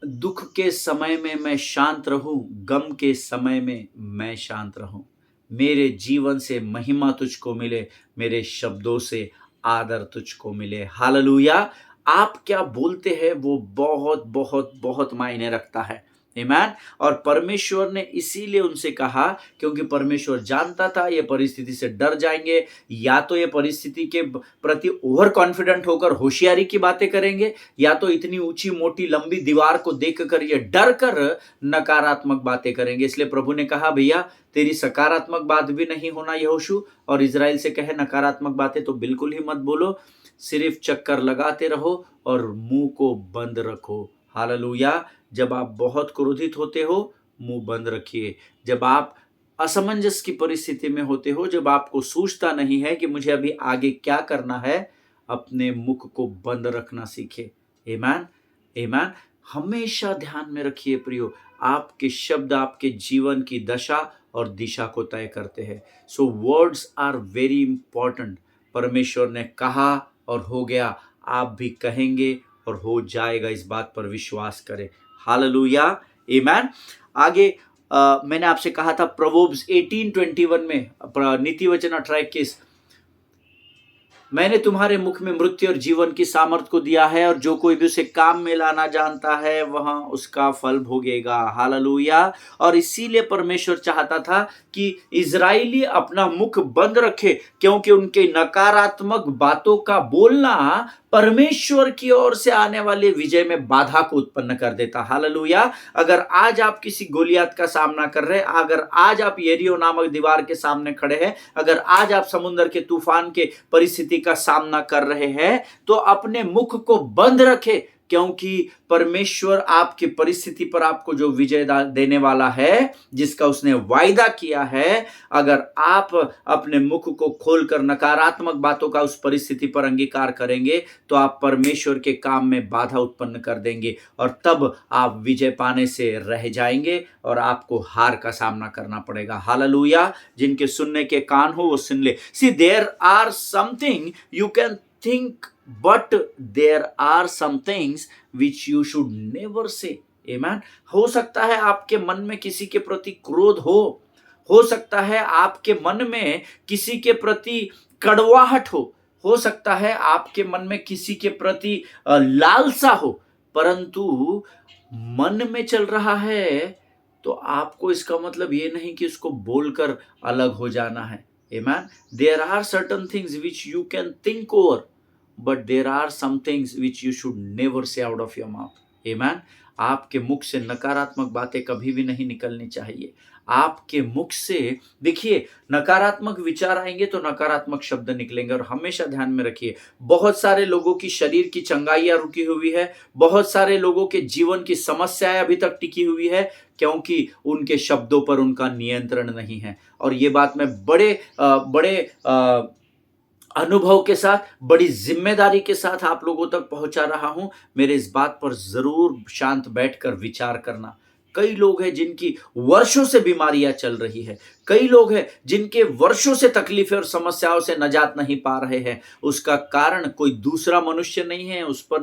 दुख के समय में मैं शांत रहूं, गम के समय में मैं शांत रहूं, मेरे जीवन से महिमा तुझको मिले, मेरे शब्दों से आदर तुझको मिले। हालेलुया। आप क्या बोलते हैं वो बहुत बहुत बहुत मायने रखता है। आमीन। और परमेश्वर ने इसीलिए उनसे कहा, क्योंकि परमेश्वर जानता था ये परिस्थिति से डर जाएंगे, या तो ये परिस्थिति के प्रति ओवर कॉन्फिडेंट होकर होशियारी की बातें करेंगे, या तो इतनी ऊंची मोटी लंबी दीवार को देखकर ये डर कर नकारात्मक बातें करेंगे। इसलिए प्रभु ने कहा, भैया तेरी सकारात्मक बात भी नहीं होना यहोशू, और इजराइल से कहे नकारात्मक बातें तो बिल्कुल ही मत बोलो, सिर्फ चक्कर लगाते रहो और मुंह को बंद रखो। हालेलुया। जब आप बहुत क्रोधित होते हो, मुंह बंद रखिए। जब आप असमंजस की परिस्थिति में होते हो, जब आपको सूझता नहीं है कि मुझे अभी आगे क्या करना है, अपने मुख को बंद रखना सीखे। आमेन, आमेन। हमेशा ध्यान में रखिए प्रियो, आपके शब्द आपके जीवन की दशा और दिशा को तय करते हैं। सो वर्ड्स आर वेरी इंपॉर्टेंट। परमेश्वर ने कहा और हो गया, आप भी कहेंगे और हो जाएगा, इस बात पर विश्वास करें। हालेलुया, आमेन। आगे मैंने आपसे कहा था प्रोवर्ब्स 18:21 में, नीति वचन 18:21, मैंने तुम्हारे मुख में मृत्यु और जीवन की सामर्थ को दिया है, और जो कोई भी उसे काम में लाना जानता है वह उसका फल भोगेगा। हालेलुया। और इसीलिए परमेश्वर चाहता था कि इजराइली अपना मुख बंद रखे, क्योंकि उनके नकारात्मक बातों का बोलना परमेश्वर की ओर से आने वाले विजय में बाधा को उत्पन्न कर देता। हालेलुया। अगर आज आप किसी गोलियत का सामना कर रहे हैं, अगर आज आप यरीहो नामक दीवार के सामने खड़े हैं, अगर आज आप समुद्र के तूफान के परिस्थिति का सामना कर रहे हैं, तो अपने मुख को बंद रखें, क्योंकि परमेश्वर आपकी परिस्थिति पर आपको जो विजय देने वाला है, जिसका उसने वायदा किया है, अगर आप अपने मुख को खोलकर नकारात्मक बातों का उस परिस्थिति पर अंगीकार करेंगे, तो आप परमेश्वर के काम में बाधा उत्पन्न कर देंगे, और तब आप विजय पाने से रह जाएंगे और आपको हार का सामना करना पड़ेगा। हालेलुया। जिनके सुनने के कान हो वो सुन ले। See there are something you can think, but there are some things which you should never say. Amen. हो सकता है आपके मन में किसी के प्रति क्रोध हो सकता है आपके मन में किसी के प्रति कड़वाहट हो सकता है आपके मन में किसी के प्रति लालसा हो, परंतु मन में चल रहा है तो आपको इसका मतलब ये नहीं कि उसको बोलकर अलग हो जाना है। Amen. There are certain things which you can think over, but there are some things which you should never say out of your mouth. Amen. आपके मुख से नकारात्मक बातें कभी भी नहीं निकलनी चाहिए। आपके मुख से, देखिए, नकारात्मक विचार आएंगे तो नकारात्मक शब्द निकलेंगे। और हमेशा ध्यान में रखिए, बहुत सारे लोगों की शरीर की चंगाइयां रुकी हुई है, बहुत सारे लोगों के जीवन की समस्याएं अभी तक टिकी हुई है, क्योंकि उनके शब्दों पर उनका नियंत्रण नहीं है। और ये बात मैं बड़े अनुभव के साथ, बड़ी जिम्मेदारी के साथ आप लोगों तक पहुंचा रहा हूं। मेरे इस बात पर जरूर शांत बैठकर विचार करना। कई लोग हैं जिनकी वर्षों से बीमारियां चल रही है, कई लोग हैं जिनके वर्षों से तकलीफें और समस्याओं से निजात नहीं पा रहे हैं। उसका कारण कोई दूसरा मनुष्य नहीं है, उसको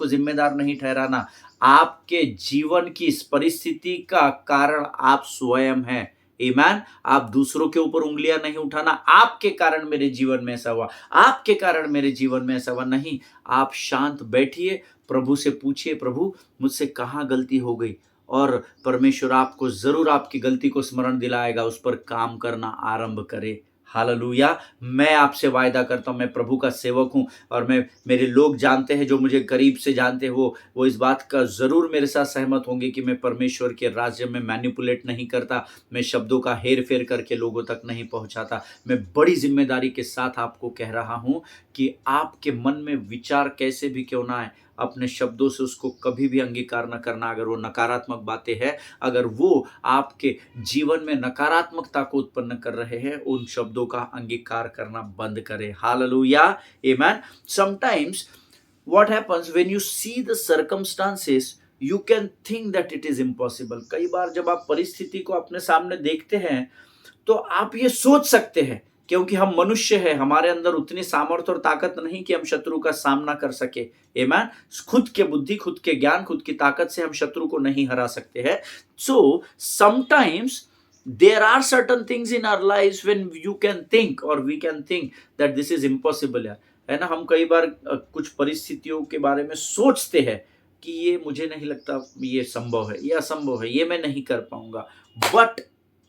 जिम्मेदार नहीं ठहराना। आपके जीवन की इस परिस्थिति का कारण आप स्वयं हैं। ईमान। आप दूसरों के ऊपर उंगलियां नहीं उठाना, आपके कारण मेरे जीवन में ऐसा हुआ, आपके कारण मेरे जीवन में ऐसा हुआ, नहीं। आप शांत बैठिए, प्रभु से पूछिए, प्रभु मुझसे कहाँ गलती हो गई, और परमेश्वर आपको जरूर आपकी गलती को स्मरण दिलाएगा। उस पर काम करना आरंभ करे। हालेलुया। मैं आपसे वायदा करता हूं, मैं प्रभु का सेवक हूं, और मेरे लोग जानते हैं, जो मुझे करीब से जानते हैं, वो इस बात का जरूर मेरे साथ सहमत होंगे कि मैं परमेश्वर के राज्य में मैनिपुलेट नहीं करता, मैं शब्दों का हेर फेर करके लोगों तक नहीं पहुंचाता। मैं बड़ी जिम्मेदारी के साथ आपको कह रहा हूं कि आपके मन में विचार कैसे भी क्यों ना आए, अपने शब्दों से उसको कभी भी अंगीकार न करना। अगर वो नकारात्मक बातें हैं, अगर वो आपके जीवन में नकारात्मकता को उत्पन्न कर रहे हैं, उन शब्दों का अंगीकार करना बंद करें। Hallelujah, amen. Sometimes what happens when you see the circumstances, you can think that it is impossible. कई बार जब आप परिस्थिति को अपने सामने देखते हैं तो आप ये सोच सकते हैं, क्योंकि हम मनुष्य हैं, हमारे अंदर उतनी सामर्थ्य और ताकत नहीं कि हम शत्रु का सामना कर सके। आमेन। खुद के बुद्धि, खुद के ज्ञान, खुद की ताकत से हम शत्रु को नहीं हरा सकते हैं। So sometimes there are certain things in our lives when you can think or we can think that this is impossible, है ना। हम कई बार कुछ परिस्थितियों के बारे में सोचते हैं कि ये मुझे नहीं लगता ये संभव है, ये असंभव है, ये मैं नहीं कर पाऊंगा। But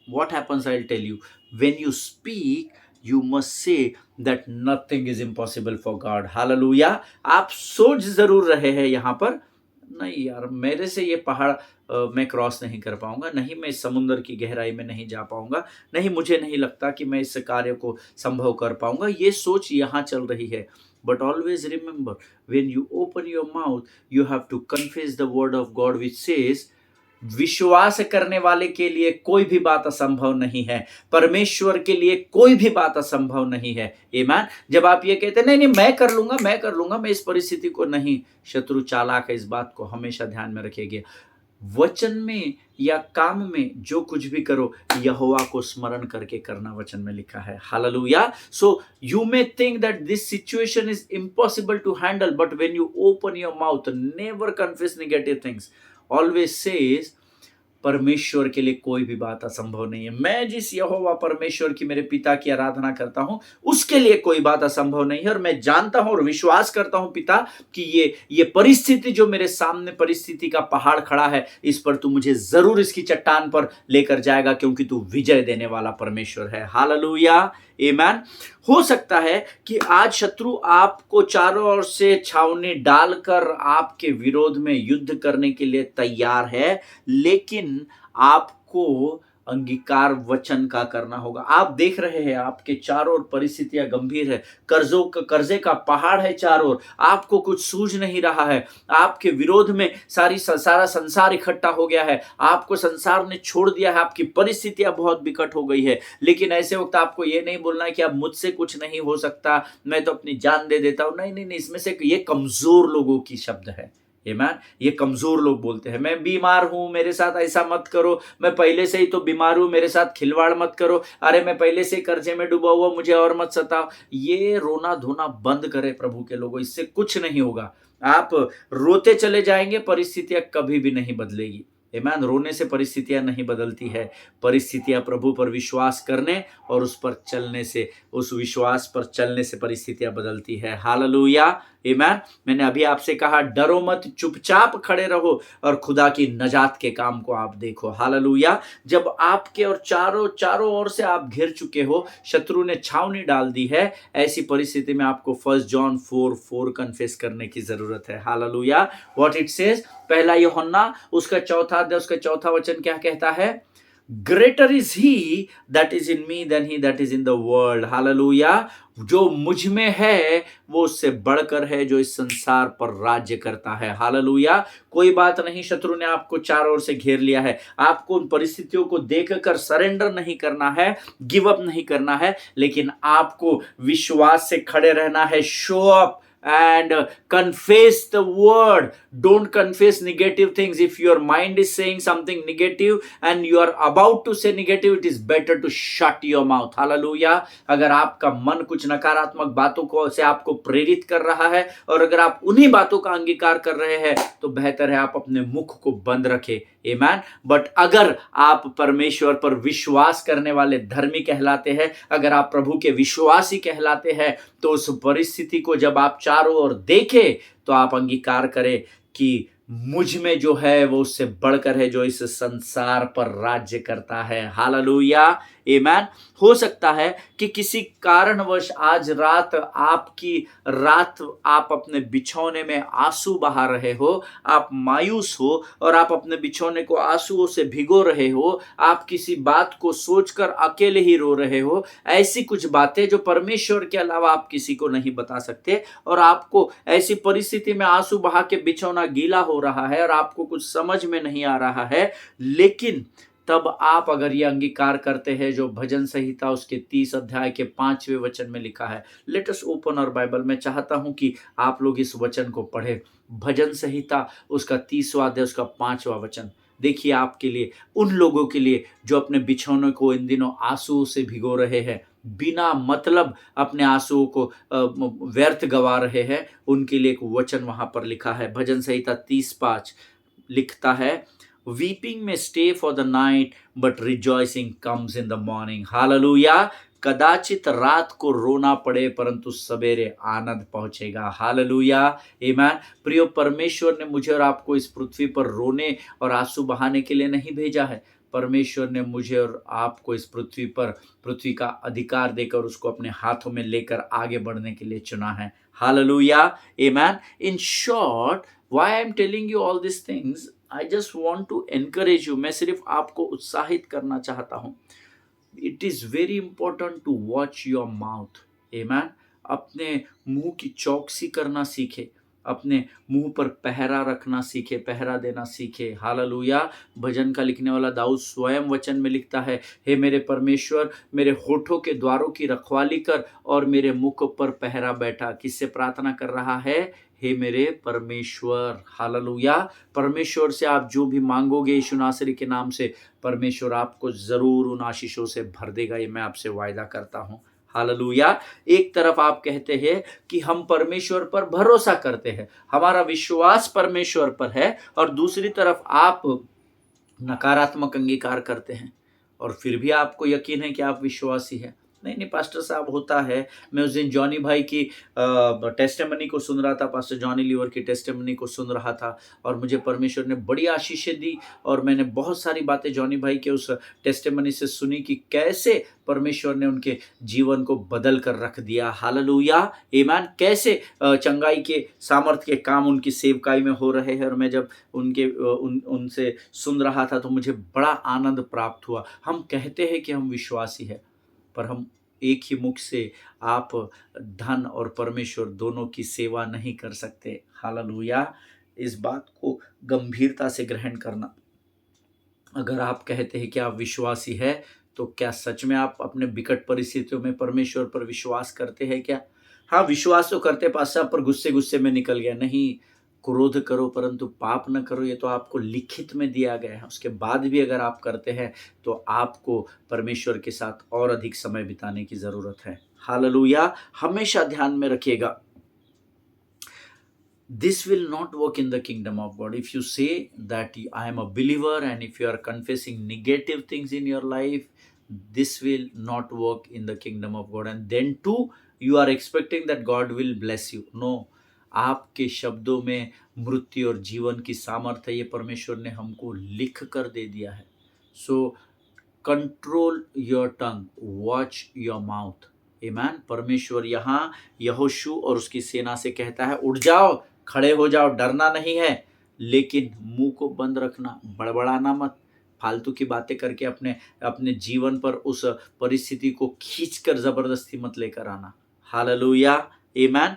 what happens, I'll tell you, when you speak you must say that nothing is impossible for God. Hallelujah. आप सोच जरूर रहे हैं यहाँ पर, नहीं यार, मेरे से ये पहाड़ मैं क्रॉस नहीं कर पाऊंगा, नहीं मैं इस समुद्र की गहराई में नहीं जा पाऊंगा, नहीं मुझे नहीं लगता कि मैं इस कार्य को संभव कर पाऊंगा, ये सोच यहाँ चल रही है। But always remember, when you open your mouth, you have to confess the word of God which says, विश्वास करने वाले के लिए कोई भी बात असंभव नहीं है। परमेश्वर के लिए कोई भी बात असंभव नहीं है। आमीन। जब आप ये कहते हैं नहीं नहीं मैं कर लूंगा, मैं कर लूंगा, मैं इस परिस्थिति को नहीं, शत्रु चालाक है, इस बात को हमेशा ध्यान में रखिएगा। वचन में या काम में जो कुछ भी करो, यहोवा को स्मरण करके करना वचन में लिखा है। Hallelujah. So you may think that this situation is impossible to handle, but when you open your mouth, never confess negative things, always says परमेश्वर के लिए कोई भी बात असंभव नहीं है। मैं जिस यहोवा परमेश्वर की, मेरे पिता की आराधना करता हूं, उसके लिए कोई बात असंभव नहीं है। और मैं जानता हूं और विश्वास करता हूं पिता कि ये परिस्थिति जो मेरे सामने परिस्थिति का पहाड़ खड़ा है, इस पर तू मुझे जरूर इसकी चट्टान पर लेकर जाएगा, क्योंकि तू विजय देने वाला परमेश्वर है। हालेलुया। आमीन। हो सकता है कि आज शत्रु आपको चारों ओर से छावनी डालकर आपके विरोध में युद्ध करने के लिए तैयार है, लेकिन आपको अंगीकार वचन का करना होगा। आप देख रहे हैं आपके चारों ओर परिस्थितियां गंभीर है, कर्जे का पहाड़ है चारों ओर, आपको कुछ सूझ नहीं रहा है, आपके विरोध में सारा संसार इकट्ठा हो गया है, आपको संसार ने छोड़ दिया है, आपकी परिस्थितियां बहुत विकट हो गई है। लेकिन ऐसे वक्त आपको ये नहीं बोलना है कि अब मुझसे कुछ नहीं हो सकता, मैं तो अपनी जान दे देता हूं। नहीं नहीं नहीं, इसमें से ये कमजोर लोगों की शब्द है। आमीन। ये कमजोर लोग बोलते हैं, मैं बीमार हूं, मेरे साथ ऐसा मत करो, मैं पहले से ही तो बीमार हूं, मेरे साथ खिलवाड़ मत करो, अरे मैं पहले से कर्जे में डूबा हुआ, मुझे और मत सताओ। ये रोना धोना बंद करे प्रभु के लोगों, इससे कुछ नहीं होगा। आप रोते चले जाएंगे, परिस्थितियां कभी भी नहीं बदलेगी। आमीन। रोने से परिस्थितियां नहीं बदलती है, परिस्थितियां प्रभु पर विश्वास करने और उस पर चलने से, उस विश्वास पर चलने से परिस्थितियां बदलती है। हालेलुया। आमीन। मैंने अभी आपसे कहा डरो मत, चुपचाप खड़े रहो और खुदा की नजात के काम को आप देखो। हालेलुया। जब आपके और चारों ओर से आप घिर चुके हो, शत्रु ने छावनी डाल दी है, ऐसी परिस्थिति में आपको 1 जॉन 4:4 कन्फेस करने की जरूरत है। हालेलुया। व्हाट इट सेज, पहला यूहन्ना उसका चौथा अध्याय उसका चौथा वचन क्या कहता है? Greater is he that is in me than he that is in the world. Hallelujah. जो मुझ में है वो उससे बढ़कर है जो इस संसार पर राज्य करता है। हालेलुया। कोई बात नहीं, शत्रु ने आपको चारों ओर से घेर लिया है, आपको उन परिस्थितियों को देखकर सरेंडर नहीं करना है, गिव अप नहीं करना है, लेकिन आपको विश्वास से खड़े रहना है। Show up and confess the word. Don't confess negative things. If your mind is saying something negative and you are about to say negative, it is better to shut your mouth. Hallelujah. अगर आपका मन कुछ नकारात्मक बातों को से आपको प्रेरित कर रहा है और अगर आप उन्हीं बातों का अंगीकार कर रहे हैं, तो बेहतर है आप अपने मुख को बंद रखें। आमीन। बट अगर आप परमेश्वर पर विश्वास करने वाले धर्मी कहलाते हैं, अगर आप प्रभु के विश्वासी कहलाते हैं, तो उस परिस्थिति को जब आप चारों ओर देखें तो आप अंगीकार करें कि मुझ में जो है वो उससे बढ़कर है जो इस संसार पर राज्य करता है। हालेलुया। आमीन। हो सकता है कि किसी कारणवश आज रात आप अपने बिछौने में आंसू बहा रहे हो, आप मायूस हो और आप अपने बिछौने को आंसुओं से भिगो रहे हो, आप किसी बात को सोचकर अकेले ही रो रहे हो। ऐसी कुछ बातें जो परमेश्वर के अलावा आप किसी को नहीं बता सकते, और आपको ऐसी परिस्थिति में आंसू बहा के बिछौना गीला हो रहा है और आपको कुछ समझ में नहीं आ रहा है, लेकिन तब आप अगर ये अंगीकार करते हैं जो भजन संहिता उसके 30 अध्याय के 5वें वचन में लिखा है। Let us open our Bible. मैं चाहता हूं कि आप लोग इस वचन को पढ़े। भजन संहिता उसका 30वां अध्याय उसका 5वां वचन। देखिए आपके लिए, उन लोगों के लिए जो अपने बिछौनों को इन दिनों आंसुओं से भिगो रहे हैं, बिना मतलब अपने आंसुओं को व्यर्थ गवा रहे हैं, उनके लिए एक वचन वहां पर लिखा है। भजन संहिता 30:5 लिखता है, वीपिंग में stay for the night but rejoicing comes in the morning. Hallelujah. कदाचित रात को रोना पड़े परंतु सवेरे आनंद पहुंचेगा। हालेलुया। आमीन। प्रियो, परमेश्वर ने मुझे और आपको इस पृथ्वी पर रोने और आंसू बहाने के लिए नहीं भेजा है। परमेश्वर ने मुझे और आपको इस पृथ्वी का अधिकार देकर उसको अपने हाथों में लेकर आगे बढ़ने के लिए चुना है। हालेलुया। आमीन। In short, why I am telling you all this things, I just want to encourage you. मैं सिर्फ आपको उत्साहित करना चाहता हूं। It is very important to watch your mouth. आमीन। अपने मुंह की चौकसी करना सीखे, अपने मुंह पर पहरा रखना सीखे, पहरा देना सीखे। हालेलुया। भजन का लिखने वाला दाऊद स्वयं वचन में लिखता है, हे मेरे परमेश्वर, मेरे होठों के द्वारों की रखवाली कर और मेरे मुख पर पहरा बैठा। किससे प्रार्थना कर रहा है? हे मेरे परमेश्वर। हालेलुया। परमेश्वर से आप जो भी मांगोगे यीशु नासरी के नाम से, परमेश्वर आपको जरूर उन आशीषों से भर देगा, ये मैं आपसे वायदा करता हूं। हालेलुया। एक तरफ आप कहते हैं कि हम परमेश्वर पर भरोसा करते हैं, हमारा विश्वास परमेश्वर पर है, और दूसरी तरफ आप नकारात्मक अंगीकार करते हैं और फिर भी आपको यकीन है कि आप विश्वासी हैं। नहीं नहीं पास्टर साहब, होता है। मैं उस दिन जॉनी भाई की टेस्टिमनी को सुन रहा था, पास्टर जॉनी लीवर की टेस्टिमनी को सुन रहा था, और मुझे परमेश्वर ने बड़ी आशीषें दी, और मैंने बहुत सारी बातें जॉनी भाई के उस टेस्टिमनी से सुनी कि कैसे परमेश्वर ने उनके जीवन को बदल कर रख दिया। हालेलुया, आमीन। कैसे चंगाई के सामर्थ्य के काम उनकी सेवकाई में हो रहे हैं, और मैं जब उनसे सुन रहा था तो मुझे बड़ा आनंद प्राप्त हुआ। हम कहते हैं कि हम विश्वासी हैं, पर हम एक ही मुख से आप धन और परमेश्वर दोनों की सेवा नहीं कर सकते। हालेलुया। इस बात को गंभीरता से ग्रहण करना। अगर आप कहते हैं कि आप विश्वासी है, तो क्या सच में आप अपने विकट परिस्थितियों में परमेश्वर पर विश्वास करते हैं क्या? हाँ, विश्वास तो करते पास पर गुस्से गुस्से में निकल गया। नहीं, क्रोध करो परंतु पाप न करो, ये तो आपको लिखित में दिया गया है। उसके बाद भी अगर आप करते हैं तो आपको परमेश्वर के साथ और अधिक समय बिताने की जरूरत है। हालेलुया। हमेशा ध्यान में रखिएगा, this will not work in the kingdom of God. If you say that I am a believer, and if you are confessing negative things in your life, this will not work in the kingdom of God. And then too, you are expecting that God will bless you. No, आपके शब्दों में मृत्यु और जीवन की सामर्थ्य ये परमेश्वर ने हमको लिख कर दे दिया है। So control your tongue, watch your mouth. आमीन। परमेश्वर यहाँ यहोशू और उसकी सेना से कहता है, उठ जाओ, खड़े हो जाओ, डरना नहीं है, लेकिन मुंह को बंद रखना, बड़बड़ाना मत, फालतू की बातें करके अपने अपने जीवन पर उस परिस्थिति को खींचकर जबरदस्ती मत लेकर आना। हालेलुया, आमीन।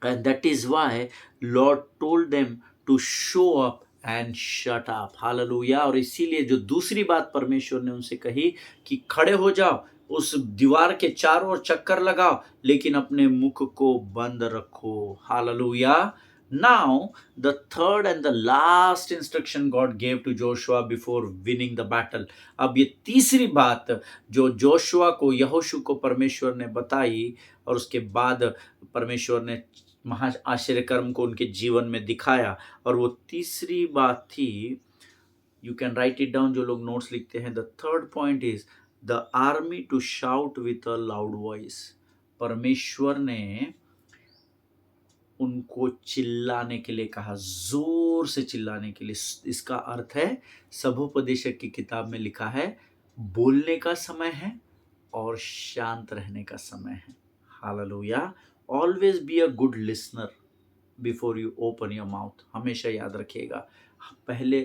And that is why Lord told them to show up and shut up. Hallelujah. और इसीलिए जो दूसरी बात परमेश्वर ने उनसे कही कि खड़े हो जाओ, उस दीवार के चारों ओर चक्कर लगाओ, लेकिन अपने मुख को बंद रखो। Hallelujah. Now, the third and the last instruction God gave to Joshua before winning the battle. अब ये तीसरी बात जो जोशुआ को, यहोशू को परमेश्वर ने बताई, और उसके बाद परमेश्वर ने महा आश्चर्य कर्म को उनके जीवन में दिखाया, और वो तीसरी बात थी, you can write it down, जो लोग नोट्स लिखते हैं। The third point is the army to shout with a loud voice. परमेश्वर ने उनको चिल्लाने के लिए कहा, जोर से चिल्लाने के लिए। इसका अर्थ है, सभोपदेशक की किताब में लिखा है, बोलने का समय है और शांत रहने का समय है। Hallelujah. Always be a good listener before you open your mouth. हमेशा याद रखिएगा, पहले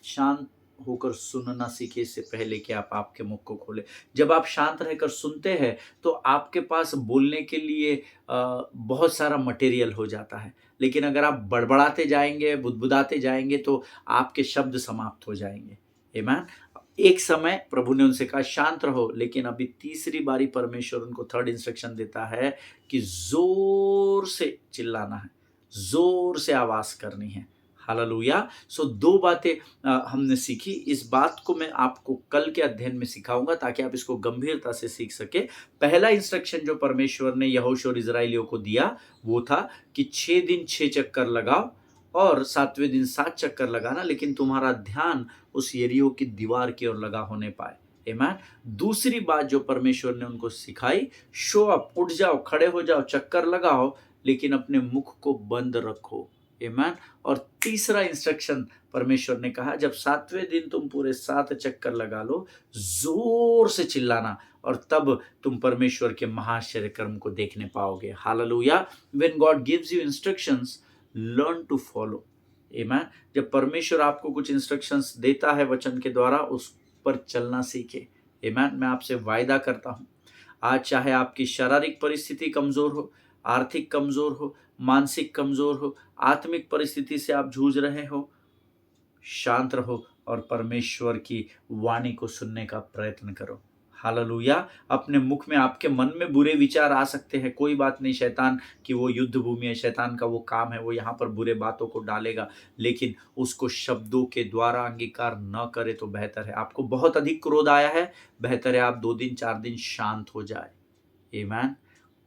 शांत होकर सुनना सीखे, इससे पहले कि आप आपके मुख को खोले। जब आप शांत रहकर सुनते हैं तो आपके पास बोलने के लिए बहुत सारा मटेरियल हो जाता है, लेकिन अगर आप बड़बड़ाते जाएंगे, बुदबुदाते जाएंगे, तो आपके शब्द समाप्त हो जाएंगे। आमीन। एक समय प्रभु ने उनसे कहा शांत रहो, लेकिन अभी तीसरी बारी परमेश्वर उनको थर्ड इंस्ट्रक्शन देता है कि जोर से चिल्लाना है, जोर से आवाज करनी है। हालेलुया। सो दो बातें हमने सीखी। इस बात को मैं आपको कल के अध्ययन में सिखाऊंगा, ताकि आप इसको गंभीरता से सीख सके। पहला इंस्ट्रक्शन जो परमेश्वर ने यहोशू और इजराइलियों को दिया, वो था कि 6 दिन 6 चक्कर लगाओ, और 7वें दिन 7 चक्कर लगाना, लेकिन तुम्हारा ध्यान उस यरीहो की दीवार की ओर लगा होने पाए। आमीन। दूसरी बात जो परमेश्वर ने उनको सिखाई, शो अप, उठ जाओ, खड़े हो जाओ, चक्कर लगाओ, लेकिन अपने मुख को बंद रखो। आमीन। और तीसरा इंस्ट्रक्शन परमेश्वर ने कहा, जब 7वें दिन तुम पूरे 7 चक्कर लगा लो, जोर से चिल्लाना, और तब तुम परमेश्वर के महाआश्चर्य कर्म को देखने पाओगे। Hallelujah. When God gives you instructions, learn to follow. आमीन। जब परमेश्वर आपको कुछ इंस्ट्रक्शंस देता है वचन के द्वारा, उस पर चलना सीखे। आमीन। मैं आपसे वायदा करता हूं, आज चाहे आपकी शारीरिक परिस्थिति कमजोर हो, आर्थिक कमजोर हो, मानसिक कमजोर हो, आत्मिक परिस्थिति से आप जूझ रहे हो, शांत रहो और परमेश्वर की वाणी को सुनने का प्रयत्न करो। हालेलुया। अपने मुख में आपके मन में बुरे विचार आ सकते हैं, कोई बात नहीं, शैतान की वो युद्ध भूमि है, शैतान का वो काम है, वो यहाँ पर बुरे बातों को डालेगा, लेकिन उसको शब्दों के द्वारा अंगीकार न करे तो बेहतर है। आपको बहुत अधिक क्रोध आया है, बेहतर है आप 2 दिन 4 दिन शांत हो जाए। आमेन।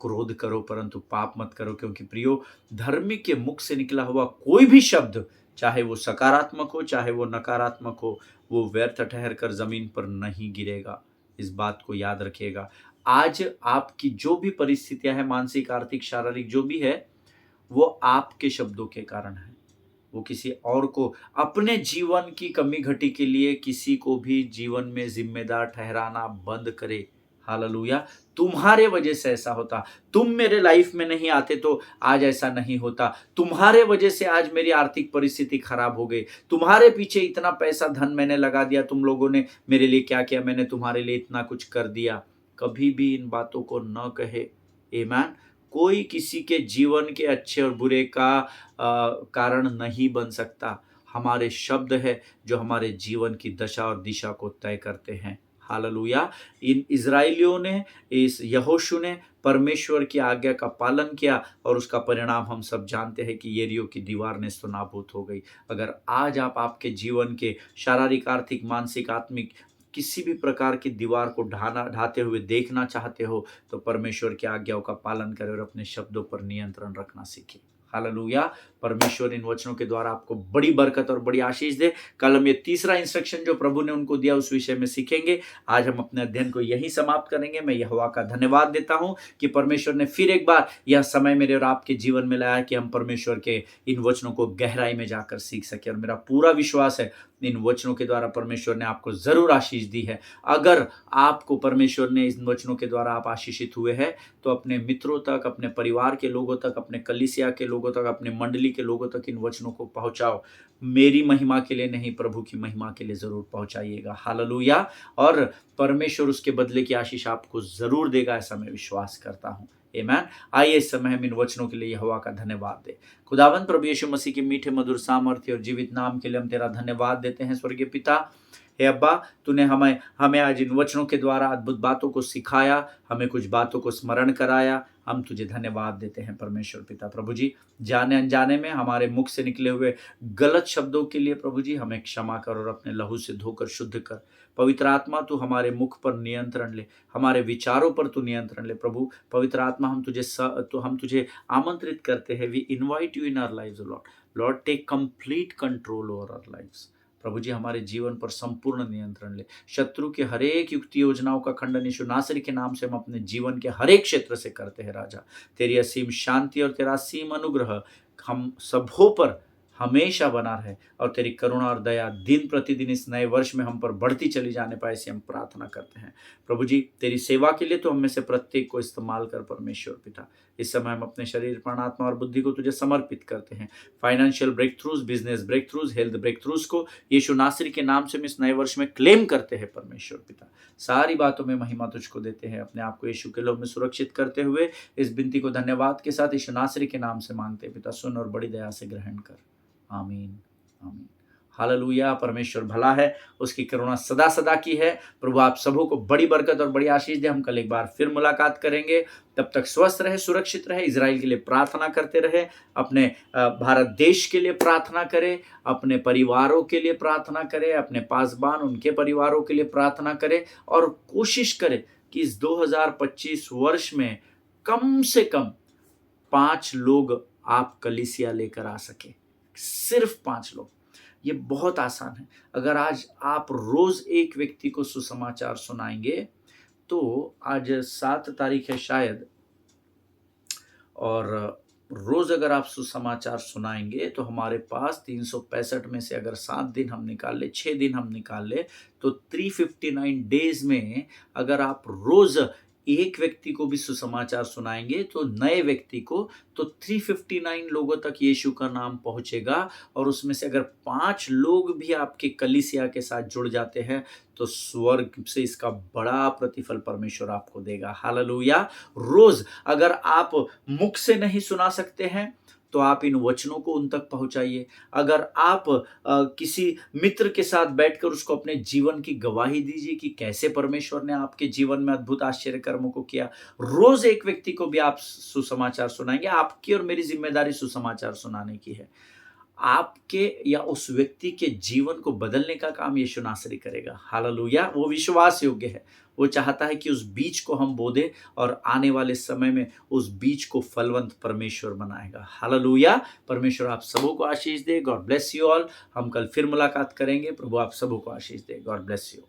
क्रोध करो परंतु पाप मत करो, क्योंकि प्रियो, धर्मी के मुख से निकला हुआ कोई भी शब्द, चाहे वो सकारात्मक हो चाहे वो नकारात्मक हो, वो व्यर्थ ठहर कर जमीन पर नहीं गिरेगा। इस बात को याद रखिएगा। आज आपकी जो भी परिस्थितियां हैं, मानसिक, आर्थिक, शारीरिक जो भी है, वो आपके शब्दों के कारण है। वो किसी और को, अपने जीवन की कमी घटी के लिए किसी को भी जीवन में जिम्मेदार ठहराना बंद करे। हालेलुया। तुम्हारे वजह से ऐसा होता, तुम मेरे लाइफ में नहीं आते तो आज ऐसा नहीं होता, तुम्हारे वजह से आज मेरी आर्थिक परिस्थिति खराब हो गई, तुम्हारे पीछे इतना पैसा धन मैंने लगा दिया, तुम लोगों ने मेरे लिए क्या किया, मैंने तुम्हारे लिए इतना कुछ कर दिया। कभी भी इन बातों को न कहे। आमीन। कोई किसी के जीवन के अच्छे और बुरे का कारण नहीं बन सकता। हमारे शब्द है जो हमारे जीवन की दशा और दिशा को तय करते हैं। हालेलुया। इन इज़राइलियों ने, इस यहोशू ने परमेश्वर की आज्ञा का पालन किया और उसका परिणाम हम सब जानते हैं कि यरीहो की दीवार नेस्त नाबूद हो गई। अगर आज आप आपके जीवन के शारीरिक, आर्थिक, मानसिक, आत्मिक किसी भी प्रकार की दीवार को ढाते हुए देखना चाहते हो, तो परमेश्वर की आज्ञाओं का पालन करें और अपने शब्दों पर नियंत्रण रखना सीखें। हालेलुया। परमेश्वर इन वचनों के द्वारा आपको बड़ी बरकत और बड़ी आशीष दे। कल हम ये तीसरा इंस्ट्रक्शन जो प्रभु ने उनको दिया उस विषय में सीखेंगे। आज हम अपने अध्ययन को यहीं समाप्त करेंगे। मैं यहोवा का धन्यवाद देता हूं कि परमेश्वर ने फिर एक बार यह समय मेरे और आपके जीवन में लाया कि हम परमेश्वर के इन वचनों को गहराई में जाकर सीख सके। और मेरा पूरा विश्वास है इन वचनों के द्वारा परमेश्वर ने आपको जरूर आशीष दी है। अगर आपको परमेश्वर ने इन वचनों के द्वारा आप आशीषित हुए हैं, तो अपने मित्रों तक, अपने परिवार के लोगों तक, अपने कलीसिया के लोगों तक, अपने मंडली के लोगों तक इन वचनों को पहुंचाओ। मेरी महिमा के लिए नहीं, प्रभु की महिमा के लिए जरूर पहुंचाइएगा। हालेलुया। और परमेश्वर उसके बदले की आशीष आपको जरूर देगा, ऐसा मैं विश्वास करता हूं। आमीन। आइए इस समय हम इन वचनों के लिए यहोवा का धन्यवाद दें। खुदावंद प्रभु यीशु मसीह के मीठे, मधुर, सामर्थ्य और जीवित नाम के लिए हम तेरा धन्यवाद देते हैं। स्वर्गीय पिता, हे अब्बा, तूने हमें आज इन वचनों के द्वारा अद्भुत बातों को सिखाया, हमें कुछ बातों को स्मरण कराया। हम तुझे धन्यवाद देते हैं परमेश्वर पिता। प्रभु जी, जाने अनजाने में हमारे मुख से निकले हुए गलत शब्दों के लिए प्रभु जी हमें क्षमा कर और अपने लहू से धोकर शुद्ध कर। पवित्र आत्मा, तू हमारे मुख पर नियंत्रण ले, हमारे विचारों पर तू नियंत्रण ले। प्रभु पवित्र आत्मा, हम तुझे आमंत्रित करते हैं। We invite you in our lives Lord. Lord, take complete control over our lives. प्रभु जी, हमारे जीवन पर संपूर्ण नियंत्रण ले। शत्रु के हर एक युक्ति योजनाओं का खंडन यीशु नासरी के नाम से हम अपने जीवन के हर एक क्षेत्र से करते हैं। राजा, तेरी असीम शांति और तेरा असीम अनुग्रह हम सबों पर हमेशा बना रहे और तेरी करुणा और दया दिन प्रतिदिन इस नए वर्ष में हम पर बढ़ती चली जाने पाए, ऐसी हम प्रार्थना करते हैं। प्रभु जी, तेरी सेवा के लिए तो हम में से प्रत्येक को इस्तेमाल कर परमेश्वर पिता। इस समय हम अपने शरीर, प्राण, आत्मा और बुद्धि को तुझे समर्पित करते हैं। Financial breakthroughs, business breakthroughs, health breakthroughs को यीशु नासरी के नाम से हम इस नए वर्ष में क्लेम करते हैं परमेश्वर पिता। सारी बातों में महिमा तुझको देते हैं। अपने आप को यीशु के लोग में सुरक्षित करते हुए इस विनती को धन्यवाद के साथ यीशु नासरी के नाम से मांगते हैं पिता। सुन और बड़ी दया से ग्रहण कर। आमीन, आमीन। हालेलुया। परमेश्वर भला है, उसकी करुणा सदा सदा की है। प्रभु आप सबों को बड़ी बरकत और बड़ी आशीष दे। हम कल एक बार फिर मुलाकात करेंगे। तब तक स्वस्थ रहे, सुरक्षित रहे। इजराइल के लिए प्रार्थना करते रहे, अपने भारत देश के लिए प्रार्थना करें, अपने परिवारों के लिए प्रार्थना करें, अपने पासबान उनके परिवारों के लिए प्रार्थना करें और कोशिश करें कि इस 2025 वर्ष में कम से कम 5 लोग आप कलीसिया लेकर आ सके। सिर्फ 5 लोग। ये बहुत आसान है। अगर आज आप रोज एक व्यक्ति को सुसमाचार सुनाएंगे, तो आज 7 तारीख है शायद, और रोज अगर आप सुसमाचार सुनाएंगे तो हमारे पास 365 में से अगर 7 दिन हम निकाल ले, 6 दिन हम निकाल ले, तो 359 डेज में अगर आप रोज एक व्यक्ति को भी सुसमाचार सुनाएंगे तो नए व्यक्ति को तो 359 लोगों तक यीशु का नाम पहुंचेगा। और उसमें से अगर 5 लोग भी आपके कलीसिया के साथ जुड़ जाते हैं तो स्वर्ग से इसका बड़ा प्रतिफल परमेश्वर आपको देगा। हालेलुया। रोज अगर आप मुख से नहीं सुना सकते हैं तो आप इन वचनों को उन तक पहुंचाइए। अगर आप किसी मित्र के साथ बैठकर उसको अपने जीवन की गवाही दीजिए कि कैसे परमेश्वर ने आपके जीवन में अद्भुत आश्चर्य कर्मों को किया। रोज एक व्यक्ति को भी आप सुसमाचार सुनाएंगे। आपकी और मेरी जिम्मेदारी सुसमाचार सुनाने की है। आपके या उस व्यक्ति के जीवन को बदलने का काम यीशु नासरी करेगा। हालेलुया। वो विश्वास योग्य है। वो चाहता है कि उस बीज को हम बो दें और आने वाले समय में उस बीज को फलवंत परमेश्वर बनाएगा। हालेलुया। परमेश्वर आप सबों को आशीष दे। God bless you all. हम कल फिर मुलाकात करेंगे। प्रभु आप सबों को आशीष दे। God bless you.